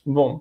Bom,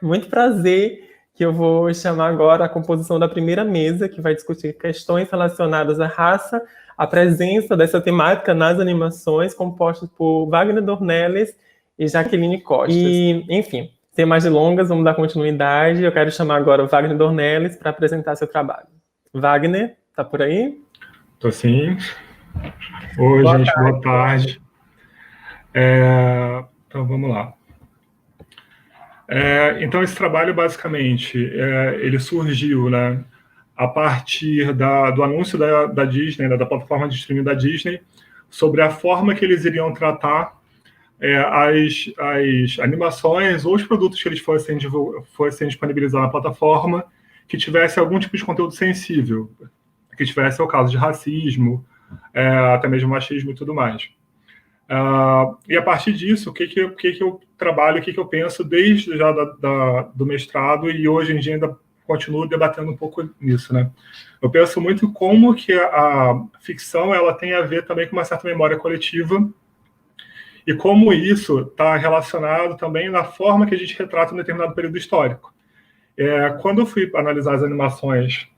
muito prazer, que eu vou chamar agora a composição da primeira mesa, que vai discutir questões relacionadas à raça, a presença dessa temática nas animações, compostas por Wagner Dornelles e Jaqueline Costa. E, enfim, sem mais delongas, vamos dar continuidade. Eu quero chamar agora o Wagner Dornelles para apresentar seu trabalho. Wagner, tá por aí? Tô sim. Oi, Boa gente, boa tarde. tarde. Então, vamos lá. Então, esse trabalho, basicamente, ele surgiu, né, a partir do anúncio da Disney, né, da plataforma de streaming da Disney, sobre a forma que eles iriam tratar as animações ou os produtos que eles fossem disponibilizar na plataforma que tivesse algum tipo de conteúdo sensível, que tivesse o caso de racismo, até mesmo machismo e tudo mais. E a partir disso, o que eu trabalho, o que eu penso desde já do mestrado, e hoje em dia ainda continuo debatendo um pouco nisso, né? Eu penso muito como que a ficção ela tem a ver também com uma certa memória coletiva, e como isso está relacionado também na forma que a gente retrata um determinado período histórico. Quando eu fui analisar as animações,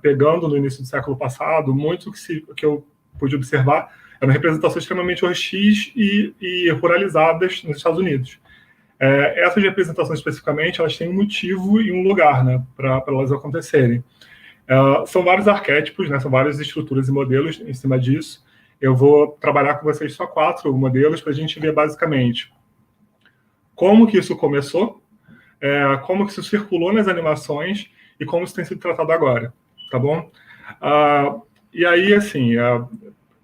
pegando no início do século passado, muito que eu pude observar eram representações extremamente hostis e ruralizadas nos Estados Unidos. Essas representações, especificamente, elas têm um motivo e um lugar, né, para elas acontecerem. São vários arquétipos, né, são várias estruturas e modelos em cima disso. Eu vou trabalhar com vocês só 4 modelos para a gente ver, basicamente, como que isso começou, como que isso circulou nas animações e como isso tem sido tratado agora, tá bom? E aí, assim,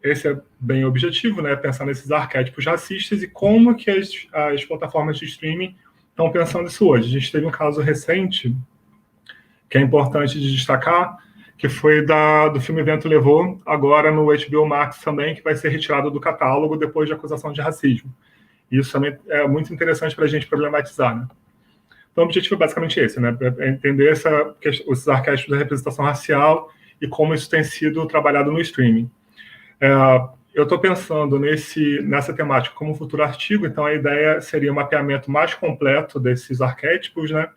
esse é bem objetivo, né? Pensar nesses arquétipos racistas e como que as plataformas de streaming estão pensando isso hoje. A gente teve um caso recente que é importante de destacar, que foi do filme Vento Levou, agora no HBO Max também, que vai ser retirado do catálogo depois de acusação de racismo. Isso também é muito interessante para a gente problematizar, né? Então, o objetivo é basicamente esse, né? É entender esses arquétipos da representação racial e como isso tem sido trabalhado no streaming. Eu estou pensando nessa temática como um futuro artigo, então a ideia seria um mapeamento mais completo desses arquétipos, né?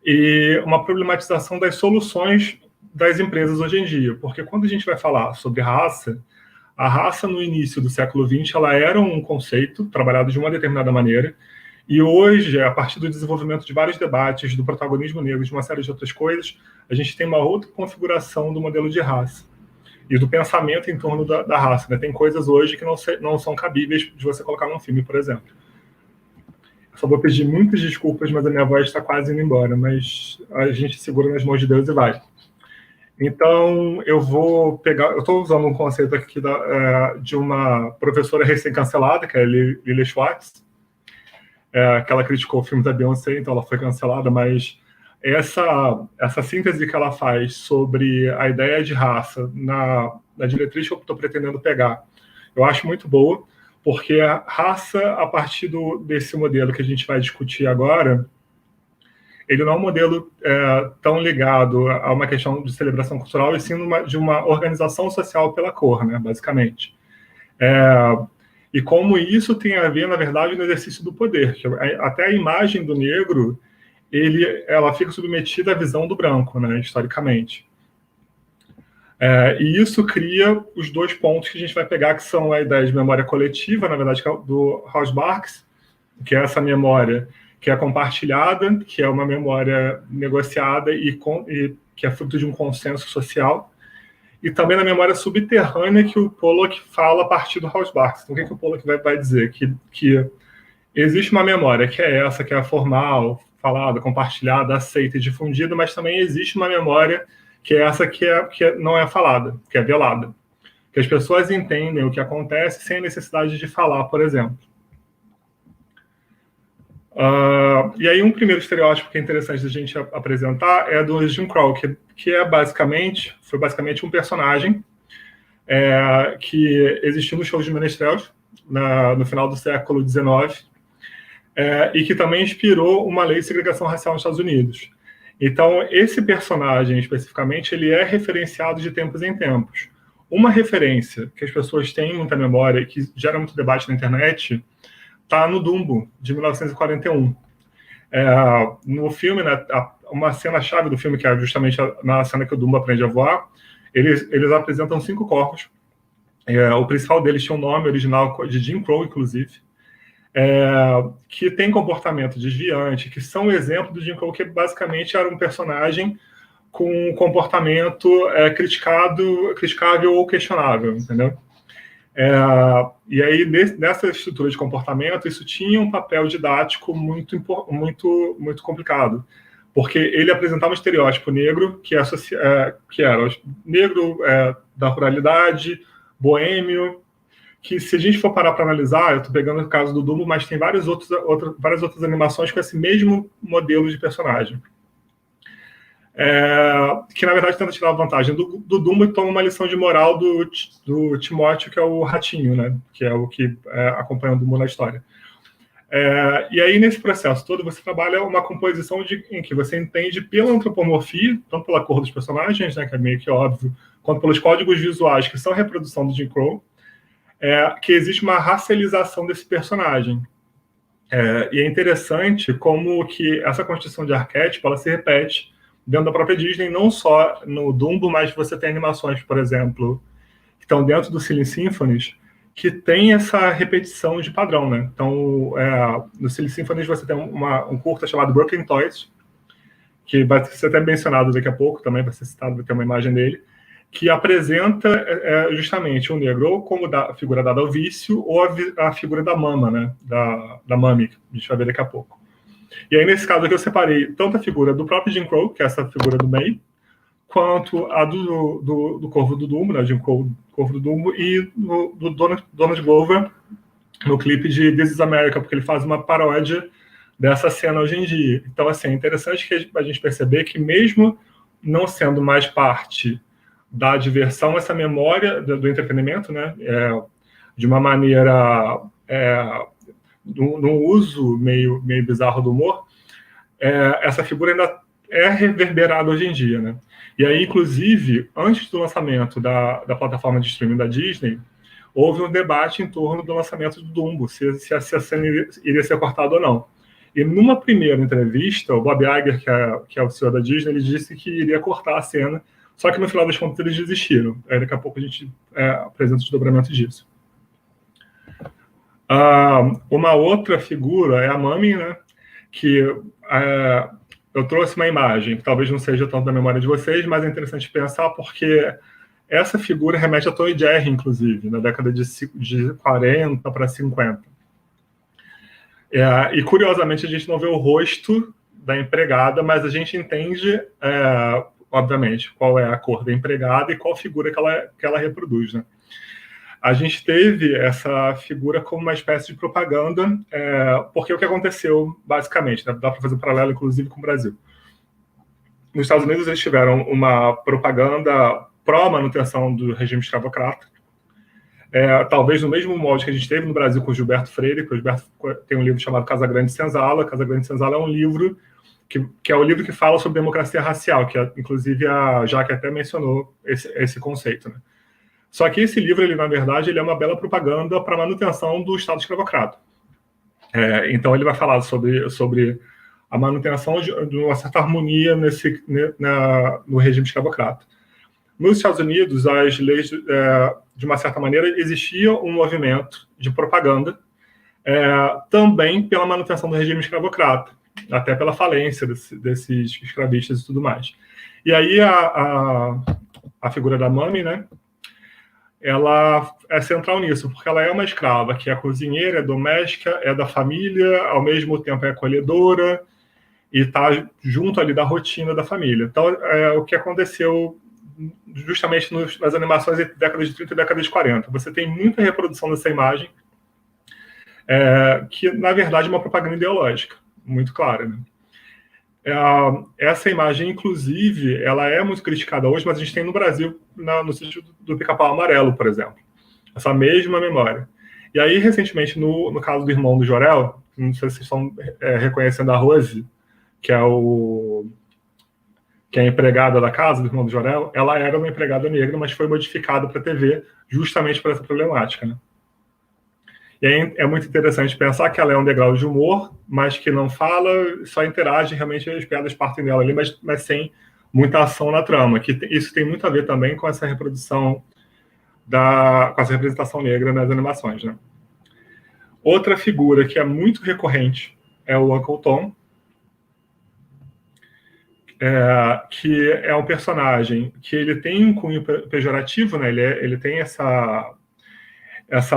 E uma problematização das soluções das empresas hoje em dia, porque quando a gente vai falar sobre raça, a raça no início do século XX ela era um conceito trabalhado de uma determinada maneira, e hoje, a partir do desenvolvimento de vários debates, do protagonismo negro, de uma série de outras coisas, a gente tem uma outra configuração do modelo de raça e do pensamento em torno da raça, né? Tem coisas hoje que não são cabíveis de você colocar num filme, por exemplo. Eu só vou pedir muitas desculpas, mas a minha voz está quase indo embora, mas a gente segura nas mãos de Deus e vai. Então, eu estou usando um conceito aqui de uma professora recém-cancelada, que é a Lilia Schwartz, que ela criticou o filme da Beyoncé, então ela foi cancelada, mas essa síntese que ela faz sobre a ideia de raça na diretriz que eu estou pretendendo pegar, eu acho muito boa, porque a raça, a partir desse modelo que a gente vai discutir agora, ele não é um modelo tão ligado a uma questão de celebração cultural, e sim de uma organização social pela cor, né, basicamente. E como isso tem a ver, na verdade, no exercício do poder. Que até a imagem do negro, ela fica submetida à visão do branco, né, historicamente. E isso cria os 2 pontos que a gente vai pegar, que são a ideia de memória coletiva, na verdade, do Rosa Barthes, que é essa memória que é compartilhada, que é uma memória negociada e que é fruto de um consenso social, e também na memória subterrânea que o Pollock fala a partir do Rosa Barthes. Então, o que o Pollock vai dizer? Que existe uma memória que é essa, que é a formal, falada, compartilhada, aceita e difundida, mas também existe uma memória que é essa que não é falada, que é velada. Que as pessoas entendem o que acontece sem a necessidade de falar, por exemplo. E aí um primeiro estereótipo que é interessante da gente apresentar é do Jim Crow, que foi basicamente um personagem que existiu nos shows de menestréis no final do século XIX, e que também inspirou uma lei de segregação racial nos Estados Unidos. Então, esse personagem, especificamente, ele é referenciado de tempos em tempos. Uma referência que as pessoas têm muita memória e que gera muito debate na internet está no Dumbo, de 1941. No filme, né, uma cena-chave do filme, que é justamente na cena que o Dumbo aprende a voar, eles apresentam 5 corpos. O principal deles tinha um nome original de Jim Crow, inclusive, que tem comportamento desviante, que são exemplos do Jim Crow, que basicamente era um personagem com um comportamento criticável ou questionável, entendeu? E aí, nessa estrutura de comportamento, isso tinha um papel didático muito complicado, porque ele apresentava um estereótipo negro que era negro da ruralidade, boêmio, que, se a gente for parar para analisar, eu estou pegando o caso do Dumbo, mas tem várias outras animações com esse mesmo modelo de personagem. Que, na verdade, tenta tirar a vantagem do Dumbo e toma uma lição de moral do Timóteo, que é o ratinho, né? Que é o que acompanha o Dumbo na história. E aí, nesse processo todo, você trabalha uma composição em que você entende pela antropomorfia, tanto pela cor dos personagens, né, que é meio que óbvio, quanto pelos códigos visuais, que são a reprodução do Jim Crow, que existe uma racialização desse personagem. E é interessante como que essa constituição de arquétipo ela se repete dentro da própria Disney, não só no Dumbo, mas você tem animações, por exemplo, que estão dentro do Silly Symphonies, que tem essa repetição de padrão, né? Então, no Silly Symphonies você tem um curta chamado Brooklyn Toys, que vai ser até mencionado daqui a pouco, também vai ser citado, vai ter uma imagem dele, que apresenta justamente o negro como a figura dada ao vício ou a figura da mama, né? Da mami, que a gente vai ver daqui a pouco. E aí, nesse caso aqui, eu separei tanto a figura do próprio Jim Crow, que é essa figura do meio, quanto a do Corvo do Dumbo, né, Jim Crow, Corvo do Dumbo, e do Donald Glover, no clipe de This is America, porque ele faz uma paródia dessa cena hoje em dia. Então, assim, é interessante que a gente perceber que, mesmo não sendo mais parte da diversão, essa memória do entretenimento, né, de uma maneira... num uso meio bizarro do humor, essa figura ainda é reverberada hoje em dia, né? E aí, inclusive, antes do lançamento da plataforma de streaming da Disney, houve um debate em torno do lançamento do Dumbo, se a cena iria ser cortada ou não. E numa primeira entrevista, o Bob Iger, que é o CEO da Disney, ele disse que iria cortar a cena, só que no final das contas eles desistiram. Daqui a pouco a gente apresenta o desdobramento disso. Uma outra figura é a Mami, né? Que eu trouxe uma imagem que talvez não seja tanto da memória de vocês, mas é interessante pensar porque essa figura remete a Tom e Jerry, inclusive, na década de 40 para 50. E, curiosamente, a gente não vê o rosto da empregada, mas a gente entende, obviamente, qual é a cor da empregada e qual figura que ela reproduz, né? A gente teve essa figura como uma espécie de propaganda, porque o que aconteceu, basicamente, né, dá para fazer um paralelo, inclusive, com o Brasil. Nos Estados Unidos, eles tiveram uma propaganda pró-manutenção do regime escravocrata, talvez no mesmo molde que a gente teve no Brasil com o Gilberto Freire, que o Gilberto tem um livro chamado Casa Grande Senzala. Casa Grande Senzala é um livro que é o livro que fala sobre democracia racial, que inclusive a Jaque até mencionou esse conceito, né? Só que esse livro, na verdade, ele é uma bela propaganda para a manutenção do Estado escravocrata. Então, ele vai falar sobre a manutenção de uma certa harmonia no regime escravocrata. Nos Estados Unidos, as leis, de uma certa maneira, existia um movimento de propaganda também pela manutenção do regime escravocrata, até pela falência desses escravistas e tudo mais. E aí a figura da Mami, né? Ela é central nisso, porque ela é uma escrava que é cozinheira, é doméstica, é da família, ao mesmo tempo é acolhedora e está junto ali da rotina da família. Então, o que aconteceu justamente nas animações entre décadas de 30 e décadas de 40. Você tem muita reprodução dessa imagem, que, na verdade, é uma propaganda ideológica, muito clara, né? Essa imagem, inclusive, ela é muito criticada hoje, mas a gente tem no Brasil, no sítio do Pica-Pau Amarelo, por exemplo. Essa mesma memória. E aí, recentemente, no caso do irmão do Jor-El, não sei se vocês estão reconhecendo a Rose, que é a empregada da casa do irmão do Jor-El, ela era uma empregada negra, mas foi modificada para a TV justamente por essa problemática, né? E aí é muito interessante pensar que ela é um degrau de humor, mas que não fala, só interage, realmente as piadas partem dela ali, mas sem muita ação na trama. Isso tem muito a ver também com essa reprodução com essa representação negra nas animações, né? Outra figura que é muito recorrente é o Uncle Tom, que é um personagem que ele tem um cunho pejorativo, né? Ele tem essa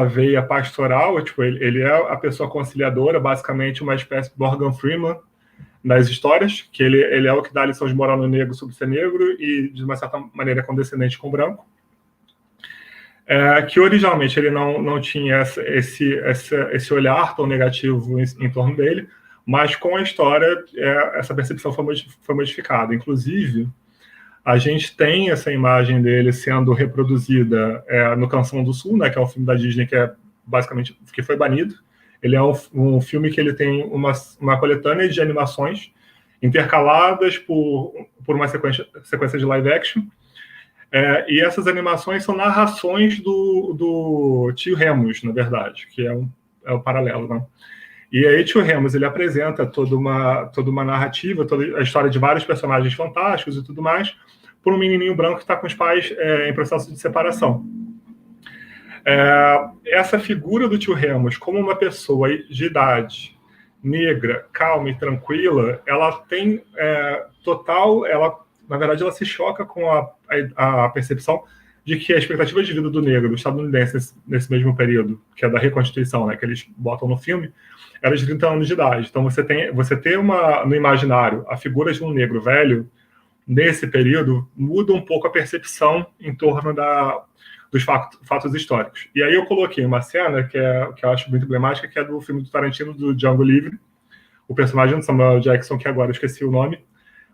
veia pastoral, tipo, ele é a pessoa conciliadora, basicamente uma espécie de Morgan Freeman nas histórias, que ele é o que dá a lição de moral no negro sobre ser negro e, de uma certa maneira, é condescendente com o branco. Que originalmente ele não tinha esse olhar tão negativo em torno dele, mas com a história essa percepção foi modificada. Inclusive, a gente tem essa imagem dele sendo reproduzida no Canção do Sul, né, que é um filme da Disney que é basicamente que foi banido. Ele é um filme que ele tem uma coletânea de animações intercaladas por uma sequência de live action. E essas animações são narrações do tio Remus, na verdade, que é o paralelo, né? E aí tio Remus, ele apresenta toda uma narrativa, toda a história de vários personagens fantásticos e tudo mais, por um menininho branco que está com os pais em processo de separação. Essa figura do tio Remus, como uma pessoa de idade negra, calma e tranquila, ela tem na verdade, ela se choca com a percepção de que a expectativa de vida do negro estadunidense nesse mesmo período, que é da Reconstituição, né, que eles botam no filme, era de 30 anos de idade. Então, você ter no imaginário a figura de um negro velho, nesse período, muda um pouco a percepção em torno dos fatos históricos. E aí eu coloquei uma cena que eu acho muito emblemática, que é do filme do Tarantino, do Django Livre, o personagem do Samuel Jackson, que agora eu esqueci o nome,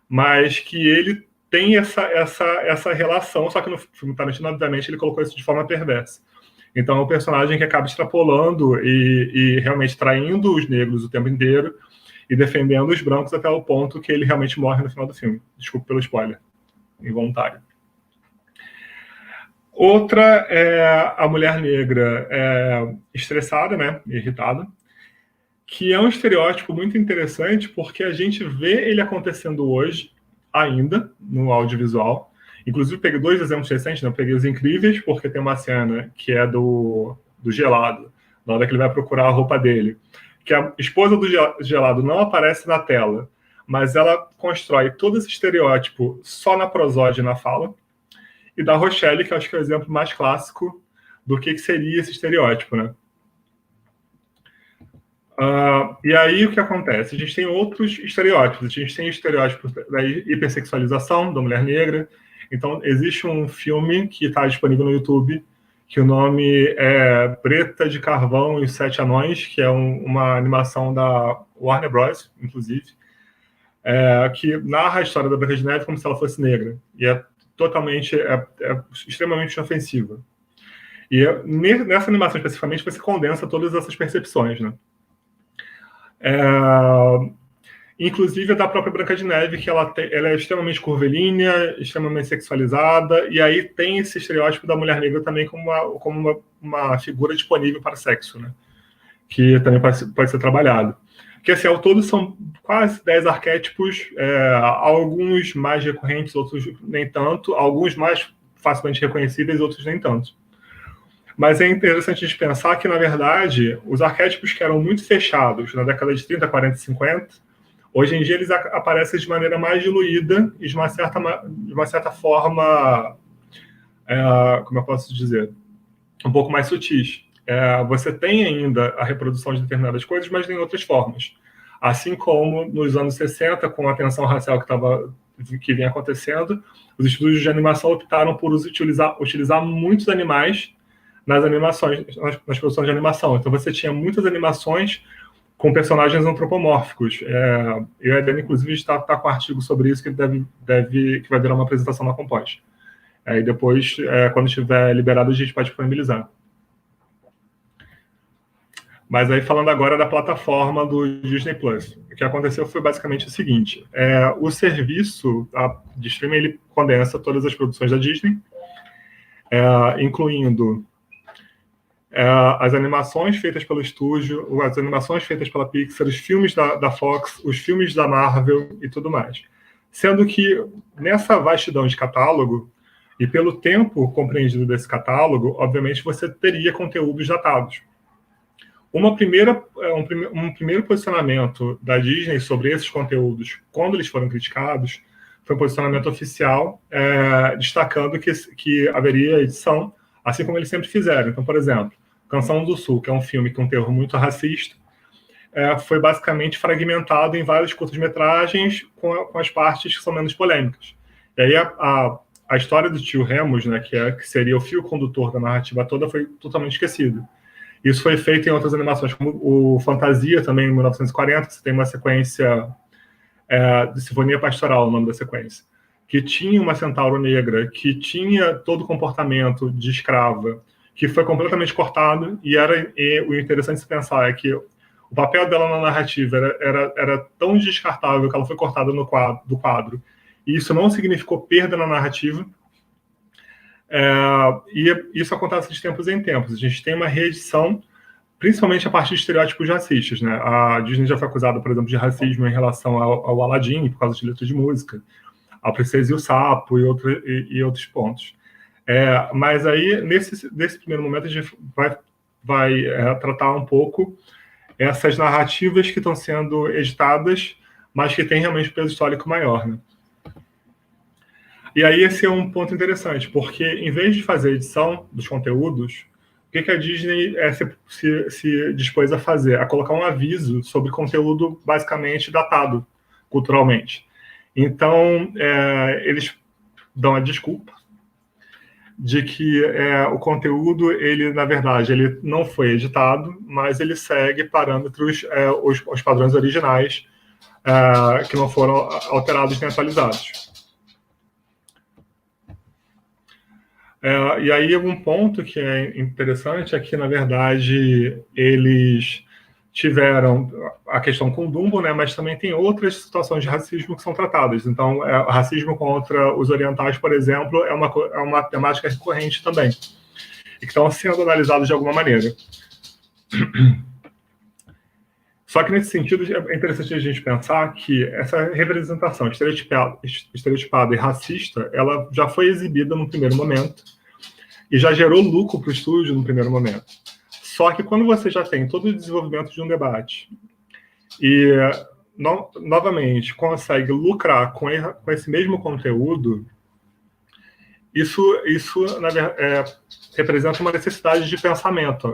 mas que ele tem essa relação, só que no filme Tarantino, obviamente, ele colocou isso de forma perversa. Então, é um personagem que acaba extrapolando e realmente traindo os negros o tempo inteiro e defendendo os brancos até o ponto que ele realmente morre no final do filme. Desculpa pelo spoiler, involuntário. Outra é a mulher negra estressada, né, irritada, que é um estereótipo muito interessante porque a gente vê ele acontecendo hoje, ainda, no audiovisual. Inclusive, peguei 2 exemplos recentes, né? Eu peguei Os Incríveis, porque tem uma cena que é do Gelado, na hora que ele vai procurar a roupa dele, que a esposa do Gelado não aparece na tela, mas ela constrói todo esse estereótipo só na prosódia e na fala. E da Rochelle, que eu acho que é o exemplo mais clássico do que seria esse estereótipo, né? E aí o que acontece? A gente tem outros estereótipos. A gente tem o estereótipo da hipersexualização da mulher negra. Então, existe um filme que está disponível no YouTube, que o nome é Preta de Carvão e os Sete Anões, que é uma animação da Warner Bros., inclusive, que narra a história da Branca de Neve como se ela fosse negra. E é extremamente ofensiva. E nessa animação, especificamente, você condensa todas essas percepções, né? Inclusive a da própria Branca de Neve, que ela é extremamente curvilínea, extremamente sexualizada, e aí tem esse estereótipo da mulher negra também como uma figura disponível para sexo, né? Que também pode ser trabalhado. Que assim, ao todo são quase 10 arquétipos, alguns mais recorrentes, outros nem tanto, alguns mais facilmente reconhecíveis, outros nem tanto. Mas é interessante a gente pensar que, na verdade, os arquétipos que eram muito fechados na década de 30, 40 e 50, hoje em dia eles aparecem de maneira mais diluída e de uma certa forma, como eu posso dizer, um pouco mais sutis. Você tem ainda a reprodução de determinadas coisas, mas tem outras formas. Assim como nos anos 60, com a tensão racial que vinha acontecendo, os estúdios de animação optaram por utilizar muitos animais nas animações, nas produções de animação. Então você tinha muitas animações com personagens antropomórficos. E a Adriana, inclusive, está com um artigo sobre isso que que vai virar uma apresentação na Compós. E depois, quando estiver liberado, a gente pode disponibilizar. Mas aí, falando agora da plataforma do Disney Plus, o que aconteceu foi basicamente o seguinte: o serviço de streaming ele condensa todas as produções da Disney, incluindo as animações feitas pelo estúdio, as animações feitas pela Pixar, os filmes da Fox, os filmes da Marvel e tudo mais. Sendo que, nessa vastidão de catálogo, e pelo tempo compreendido desse catálogo, obviamente você teria conteúdos datados. Um primeiro posicionamento da Disney sobre esses conteúdos, quando eles foram criticados, foi um posicionamento oficial, destacando que haveria edição, assim como eles sempre fizeram. Então, por exemplo, Canção do Sul, que é um filme com um teor muito racista, foi basicamente fragmentado em vários curtas-metragens com as partes que são menos polêmicas. E aí a história do tio Remus, né, que seria o fio condutor da narrativa toda, foi totalmente esquecido. Isso foi feito em outras animações, como o Fantasia, também, em 1940, que você tem uma sequência de Sinfonia Pastoral, o nome da sequência, que tinha uma centauro negra, que tinha todo o comportamento de escrava, que foi completamente cortado, e o interessante de pensar é que o papel dela na narrativa era tão descartável que ela foi cortada do quadro, e isso não significou perda na narrativa, e isso acontece de tempos em tempos. A gente tem uma reedição, principalmente a partir de estereótipos racistas, né? A Disney já foi acusada, por exemplo, de racismo em relação ao Aladdin, por causa de letra de música, a Princesa e o Sapo e outros pontos. Mas aí, nesse primeiro momento, a gente vai tratar um pouco essas narrativas que estão sendo editadas, mas que têm realmente peso histórico maior, né? E aí esse é um ponto interessante, porque em vez de fazer edição dos conteúdos, o que a Disney se dispôs a fazer? A colocar um aviso sobre conteúdo basicamente datado culturalmente. Então, eles dão a desculpa de que o conteúdo, ele, na verdade, ele não foi editado, mas ele segue parâmetros, os padrões originais, que não foram alterados nem atualizados. E aí um ponto que é interessante é que, na verdade, eles tiveram a questão com o Dumbo, né, mas também tem outras situações de racismo que são tratadas. Então, o racismo contra os orientais, por exemplo, é uma temática recorrente também, e que estão sendo analisados de alguma maneira. Só que, nesse sentido, é interessante a gente pensar que essa representação estereotipada e racista, ela já foi exibida no primeiro momento e já gerou lucro para o estúdio no primeiro momento. Só que quando você já tem todo o desenvolvimento de um debate e, novamente, consegue lucrar com esse mesmo conteúdo, isso representa uma necessidade de pensamento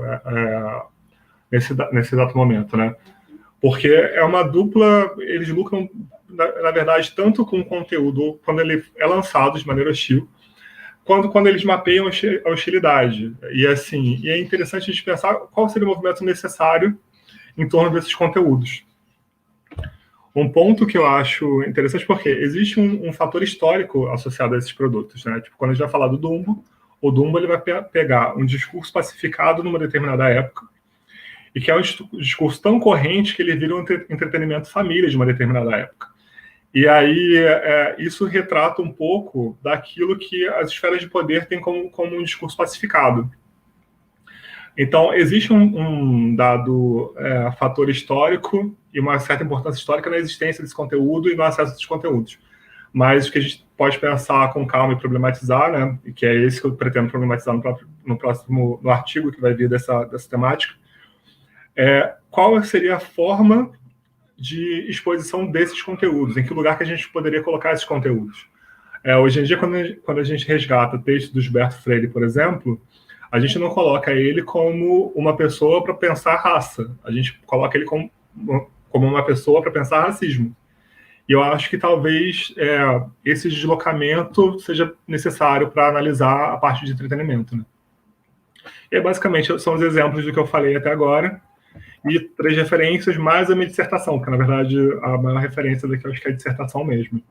nesse exato momento, né? Porque é uma dupla, eles lucram, na verdade, tanto com o conteúdo, quando ele é lançado de maneira hostil, quando eles mapeiam a hostilidade. E é interessante a gente pensar qual seria o movimento necessário em torno desses conteúdos. Um ponto que eu acho interessante, porque existe um fator histórico associado a esses produtos, né? Tipo, quando a gente vai falar do Dumbo, o Dumbo ele vai pegar um discurso pacificado numa determinada época, e que é um discurso tão corrente que ele vira um entretenimento família de uma determinada época. E aí isso retrata um pouco daquilo que as esferas de poder têm como um discurso pacificado. Então, existe um dado fator histórico e uma certa importância histórica na existência desse conteúdo e no acesso a esses conteúdos. Mas o que a gente pode pensar com calma e problematizar, né, e que é esse que eu pretendo problematizar no artigo que vai vir dessa temática, qual seria a forma de exposição desses conteúdos, em que lugar que a gente poderia colocar esses conteúdos. Hoje em dia, quando a gente resgata texto do Gilberto Freire, por exemplo, a gente não coloca ele como uma pessoa para pensar raça, a gente coloca ele como uma pessoa para pensar racismo. E eu acho que talvez esse deslocamento seja necessário para analisar a parte de entretenimento, né? E basicamente são os exemplos do que eu falei até agora, e 3 referências, mais a minha dissertação, que na verdade a maior referência daqui eu acho que é a dissertação mesmo.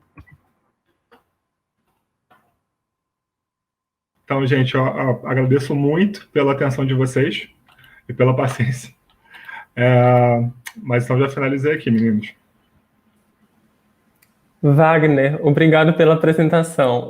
Então, gente, eu agradeço muito pela atenção de vocês e pela paciência. Mas então já finalizei aqui, meninos. Wagner, obrigado pela apresentação.